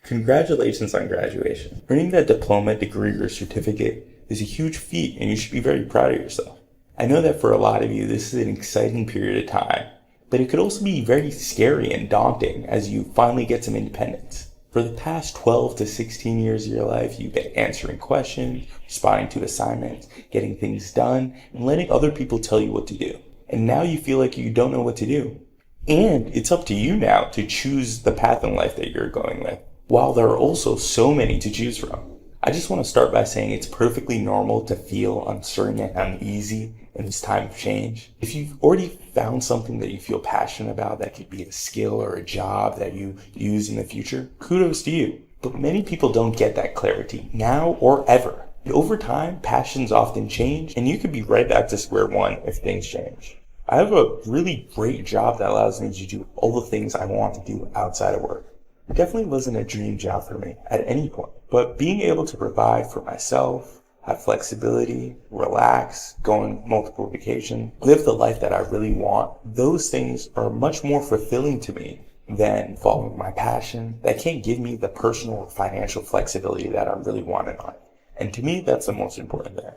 Congratulations on graduation. Earning that diploma, degree, or certificate is a huge feat and you should be very proud of yourself. I know that for a lot of you, this is an exciting period of time, but it could also be very scary and daunting as you finally get some independence. For the past 12 to 16 years of your life, you've been answering questions, responding to assignments, getting things done, and letting other people tell you what to do. And now you feel like you don't know what to do. And it's up to you now to choose the path in life that you're going with, while there are also so many to choose from. I just want to start by saying it's perfectly normal to feel uncertain and uneasy in this time of change. If you've already found something that you feel passionate about, that could be a skill or a job that you use in the future, kudos to you. But many people don't get that clarity now or ever. And over time, passions often change, and you could be right back to square one if things change. I have a really great job that allows me to do all the things I want to do outside of work. It definitely wasn't a dream job for me at any point, but being able to provide for myself, have flexibility, relax, go on multiple vacations, live the life that I really want, those things are much more fulfilling to me than following my passion that can't give me the personal or financial flexibility that I really want in life. And to me, that's the most important thing.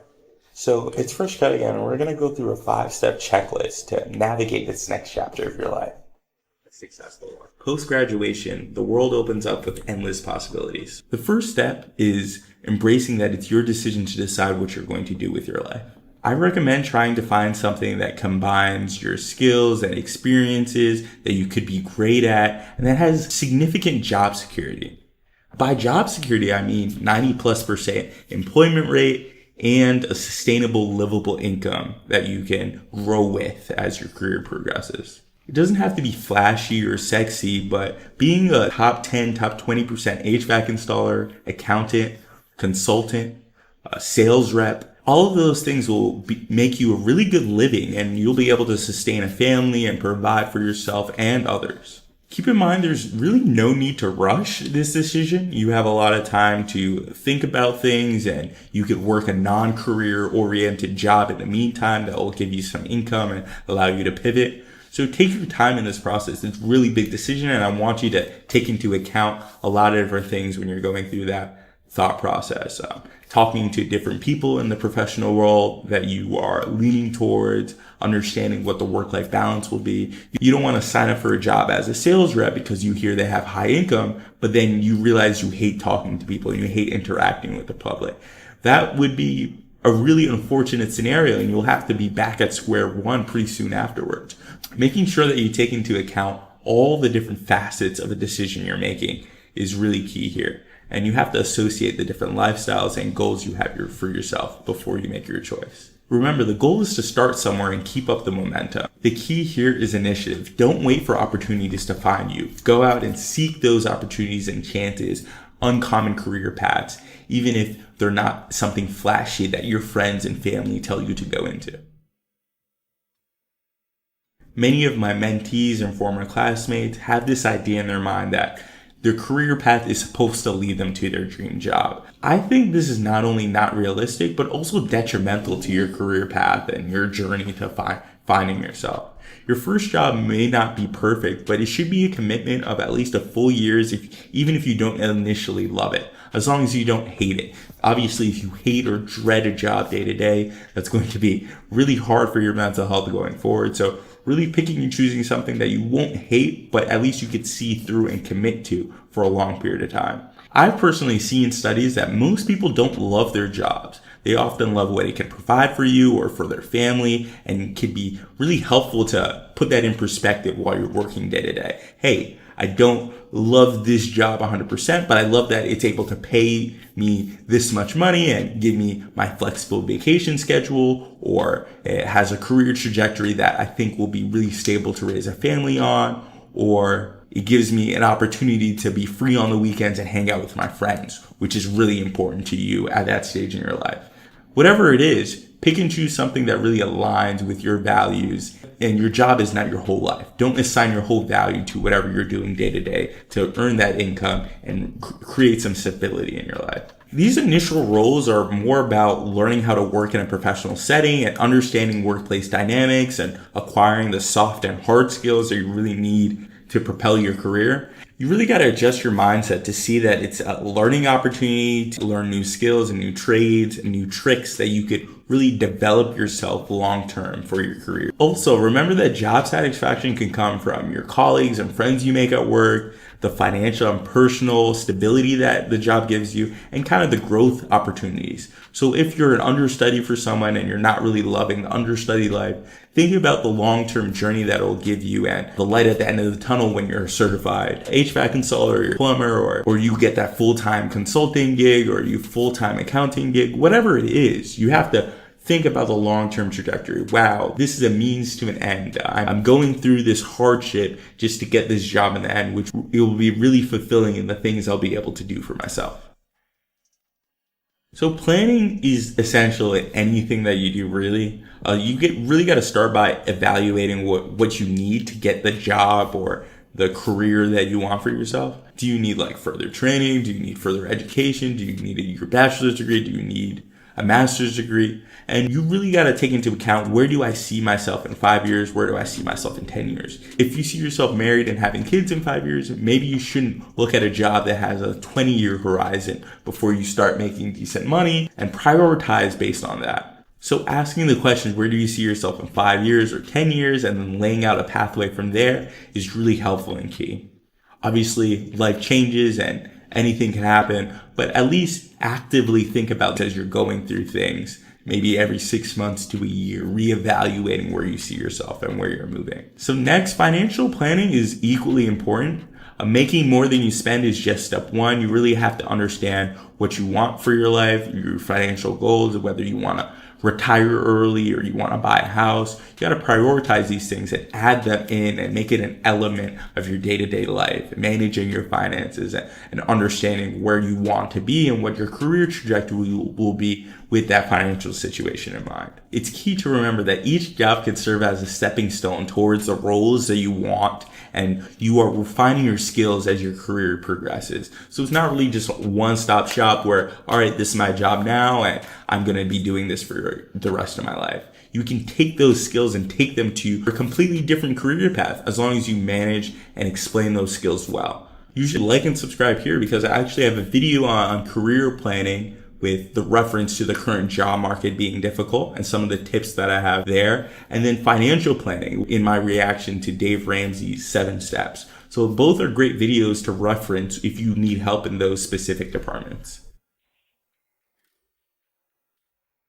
So it's FreshCut again, and we're going to go through a 5-step checklist to navigate this next chapter of your life. Successful. Post-graduation, the world opens up with endless possibilities. The first step is embracing that it's your decision to decide what you're going to do with your life. I recommend trying to find something that combines your skills and experiences that you could be great at and that has significant job security. By job security, I mean 90+% employment rate and a sustainable, livable income that you can grow with as your career progresses. It doesn't have to be flashy or sexy, but being a top 10, top 20% HVAC installer, accountant, consultant, sales rep, all of those things will make you a really good living and you'll be able to sustain a family and provide for yourself and others. Keep in mind, there's really no need to rush this decision. You have a lot of time to think about things and you could work a non-career oriented job in the meantime that will give you some income and allow you to pivot. So take your time in this process. It's a really big decision and I want you to take into account a lot of different things when you're going through that thought process. Talking to different people in the professional world that you are leaning towards, understanding what the work-life balance will be. You don't want to sign up for a job as a sales rep because you hear they have high income, but then you realize you hate talking to people and you hate interacting with the public. That would be a really unfortunate scenario and you'll have to be back at square one pretty soon afterwards. Making sure that you take into account all the different facets of a decision you're making is really key here. And you have to associate the different lifestyles and goals you have for yourself before you make your choice. Remember, the goal is to start somewhere and keep up the momentum. The key here is initiative. Don't wait for opportunities to find you. Go out and seek those opportunities and chances, uncommon career paths, even if they're not something flashy that your friends and family tell you to go into. Many of my mentees and former classmates have this idea in their mind that their career path is supposed to lead them to their dream job. I think this is not only not realistic, but also detrimental to your career path and your journey to finding yourself. Your first job may not be perfect, but it should be a commitment of at least a full years, even if you don't initially love it, as long as you don't hate it. Obviously, if you hate or dread a job day to day, that's going to be really hard for your mental health going forward. So really picking and choosing something that you won't hate, but at least you could see through and commit to for a long period of time. I've personally seen studies that most people don't love their jobs. They often love what it can provide for you or for their family, and it can be really helpful to put that in perspective while you're working day to day. Hey, I don't love this job 100%, but I love that it's able to pay me this much money and give me my flexible vacation schedule, or it has a career trajectory that I think will be really stable to raise a family on, or it gives me an opportunity to be free on the weekends and hang out with my friends, which is really important to you at that stage in your life. Whatever it is, pick and choose something that really aligns with your values, and your job is not your whole life. Don't assign your whole value to whatever you're doing day to day to earn that income and create some stability in your life. These initial roles are more about learning how to work in a professional setting and understanding workplace dynamics and acquiring the soft and hard skills that you really need to propel your career. You really got to adjust your mindset to see that it's a learning opportunity to learn new skills and new trades and new tricks that you could really develop yourself long term for your career. Also, remember that job satisfaction can come from your colleagues and friends you make at work, the financial and personal stability that the job gives you, and kind of the growth opportunities. So if you're an understudy for someone and you're not really loving the understudy life, think about the long-term journey that it'll give you and the light at the end of the tunnel when you're a certified HVAC installer or plumber, or you get that full-time consulting gig or you full-time accounting gig, whatever it is, you have to think about the long-term trajectory. Wow, this is a means to an end. I'm going through this hardship just to get this job in the end, which it will be really fulfilling in the things I'll be able to do for myself. So planning is essential in anything that you do, really. You really got to start by evaluating what you need to get the job or the career that you want for yourself. Do you need further training? Do you need further education? Do you need your bachelor's degree? Do you need a master's degree? And you really got to take into account, where do I see myself in 5 years? Where do I see myself in 10 years? If you see yourself married and having kids in 5 years, maybe you shouldn't look at a job that has a 20-year horizon before you start making decent money, and prioritize based on that. So asking the questions, where do you see yourself in 5 years or 10 years, and then laying out a pathway from there is really helpful and key. Obviously, life changes and anything can happen, but at least actively think about, as you're going through things, maybe every 6 months to a year, reevaluating where you see yourself and where you're moving. So next, financial planning is equally important. Making more than you spend is just step one. You really have to understand what you want for your life, your financial goals, whether you want to retire early or you want to buy a house. You got to prioritize these things and add them in and make it an element of your day-to-day life, managing your finances and understanding where you want to be and what your career trajectory will be with that financial situation in mind. It's key to remember that each job can serve as a stepping stone towards the roles that you want, and you are refining your skills as your career progresses. So it's not really just a one-stop shop where, all right, this is my job now and I'm going to be doing this for the rest of my life. You can take those skills and take them to a completely different career path as long as you manage and explain those skills well. You should like and subscribe here, because I actually have a video on career planning with the reference to the current job market being difficult and some of the tips that I have there. And then financial planning in my reaction to Dave Ramsey's 7 steps. So both are great videos to reference if you need help in those specific departments.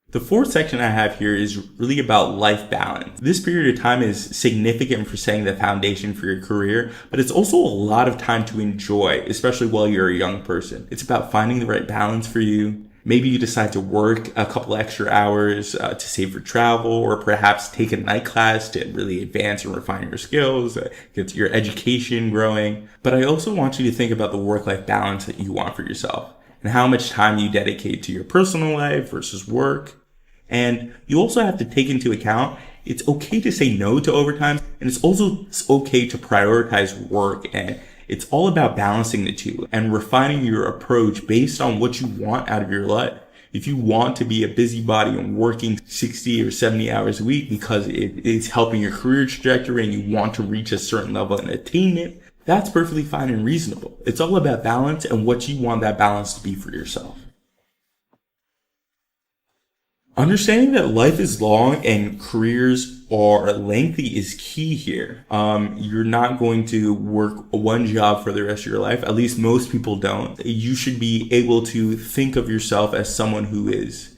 The fourth section I have here is really about life balance. This period of time is significant for setting the foundation for your career, but it's also a lot of time to enjoy, especially while you're a young person. It's about finding the right balance for you. Maybe you decide to work a couple extra hours to save for travel, or perhaps take a night class to really advance and refine your skills, get your education growing. But I also want you to think about the work-life balance that you want for yourself and how much time you dedicate to your personal life versus work. And you also have to take into account, it's okay to say no to overtime, and it's also okay to prioritize work. And it's all about balancing the two and refining your approach based on what you want out of your life. If you want to be a busybody and working 60 or 70 hours a week because it's helping your career trajectory and you want to reach a certain level of attainment, that's perfectly fine and reasonable. It's all about balance and what you want that balance to be for yourself. Understanding that life is long and careers are lengthy is key here. You're not going to work one job for the rest of your life. At least most people don't. You should be able to think of yourself as someone who is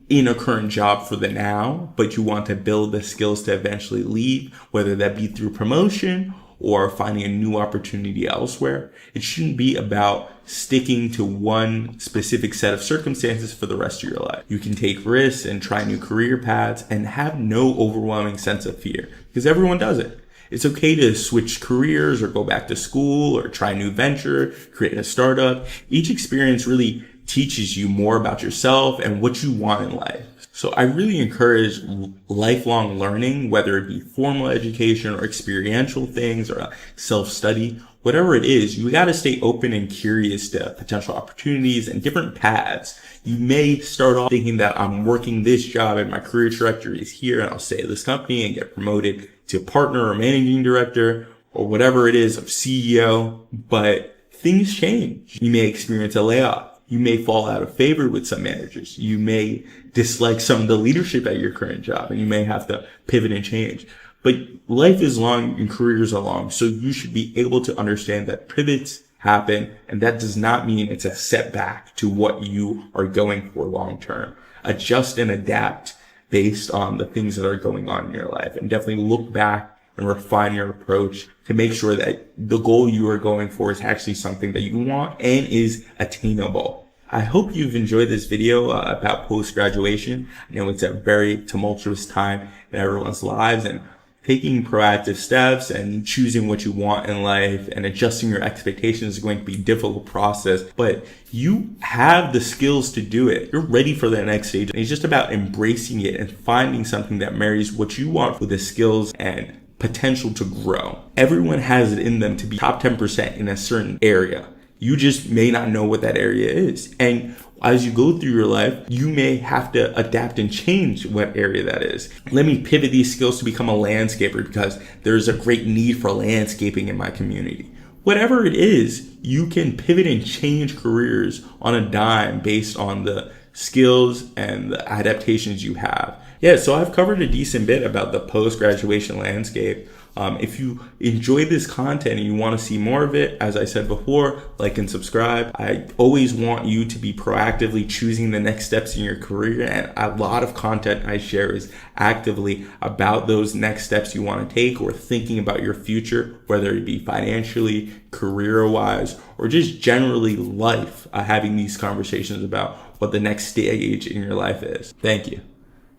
in a current job for the now, but you want to build the skills to eventually leave, whether that be through promotion or finding a new opportunity elsewhere. It shouldn't be about sticking to one specific set of circumstances for the rest of your life. You can take risks and try new career paths and have no overwhelming sense of fear, because everyone does it. It's okay to switch careers or go back to school or try a new venture, create a startup. Each experience really teaches you more about yourself and what you want in life. So I really encourage lifelong learning, whether it be formal education or experiential things or self-study, whatever it is. You got to stay open and curious to potential opportunities and different paths. You may start off thinking that I'm working this job and my career trajectory is here and I'll stay at this company and get promoted to partner or managing director. or whatever it is of CEO, but things change. You may experience a layoff. You may fall out of favor with some managers. You may dislike some of the leadership at your current job, and you may have to pivot and change. But life is long and careers are long, so you should be able to understand that pivots happen, and that does not mean it's a setback to what you are going for long term. Adjust and adapt based on the things that are going on in your life, and definitely look back and refine your approach to make sure that the goal you are going for is actually something that you want and is attainable. I hope you've enjoyed this video about post-graduation. I know it's a very tumultuous time in everyone's lives, and taking proactive steps and choosing what you want in life and adjusting your expectations is going to be a difficult process, but you have the skills to do it. You're ready for that next stage. And it's just about embracing it and finding something that marries what you want with the skills and potential to grow. Everyone has it in them to be top 10% in a certain area. You just may not know what that area is. And as you go through your life, you may have to adapt and change what area that is. Let me pivot these skills to become a landscaper because there's a great need for landscaping in my community. Whatever it is, you can pivot and change careers on a dime based on the skills and the adaptations you have. Yeah, so I've covered a decent bit about the post-graduation landscape. If you enjoy this content and you want to see more of it, as I said before, like and subscribe. I always want you to be proactively choosing the next steps in your career, and a lot of content I share is actively about those next steps you want to take or thinking about your future, whether it be financially, career-wise, or just generally life, having these conversations about what the next stage in your life is. Thank you.